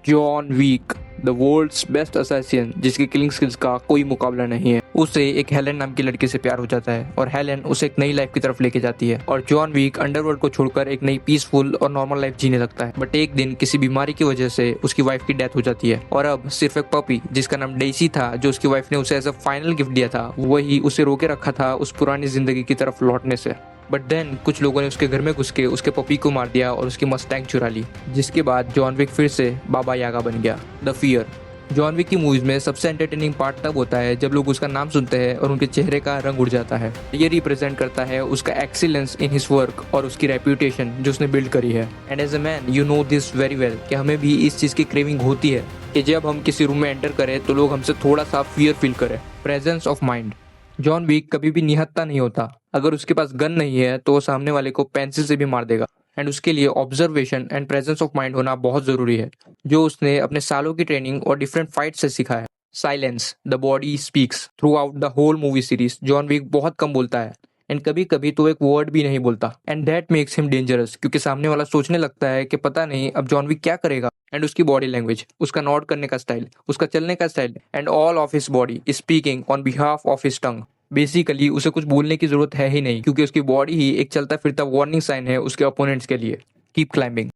John Wick, the world's best assassin, जिसकी killing skills का कोई मुकाबला नहीं है, उसे एक हेलेन नाम की लड़की से प्यार हो जाता है और हेलेन उसे एक नई लाइफ की तरफ लेके जाती है और जॉन वीक अंडरवर्ल्ड को छोड़कर एक नई पीसफुल और नॉर्मल लाइफ जीने लगता है। बट एक दिन किसी बीमारी की वजह से उसकी वाइफ की डेथ हो जाती है और अब सिर्फ एक पपी जिसका नाम डेसी था, जो उसकी वाइफ ने उसे एज अ फाइनल गिफ्ट दिया था, वही उसे रोके रखा था उस पुरानी जिंदगी की तरफ लौटने से। बट देन कुछ लोगों ने उसके घर में घुस के उसके पपी को मार दिया और उसकी मस्टैंग चुरा ली, जिसके बाद जॉन विक फिर से बाबा यागा बन गया। द फियर, जॉन विक की मूवीज में सबसे एंटरटेनिंग पार्ट तब होता है जब लोग उसका नाम सुनते हैं और उनके चेहरे का रंग उड़ जाता है। ये रिप्रेजेंट करता है उसका एक्सीलेंस इन हिज वर्क और उसकी रेप्यूटेशन जो उसने बिल्ड करी है। And as a man you know this very well कि हमें भी इस चीज की क्रेविंग होती है कि जब हम किसी रूम में एंटर करें तो लोग हमसे थोड़ा सा फियर फील करें। Presence of mind, John Wick कभी भी निहत्था नहीं होता। अगर उसके पास गन नहीं है तो वो सामने वाले को पेंसिल से भी मार देगा। एंड उसके लिए observation and presence of mind होना बहुत जरूरी है, जो उसने अपने सालों की ट्रेनिंग और डिफरेंट फाइट से सीखा है। Silence, the body speaks, throughout the whole movie series John Wick बहुत कम बोलता है एंड कभी कभी तो एक वर्ड भी नहीं बोलता। And that makes him dangerous, क्योंकि सामने वाला सोचने लगता है कि पता नहीं अब जॉन विक क्या करेगा। एंड उसकी बॉडी लैंग्वेज, उसका नॉड करने का स्टाइल, उसका चलने का style and all of his body speaking on behalf of his tongue. Basically उसे कुछ बोलने की जरूरत है ही नहीं, क्योंकि उसकी बॉडी ही एक चलता फिरता वार्निंग साइन है उसके अपोनेंट्स के लिए। Keep climbing.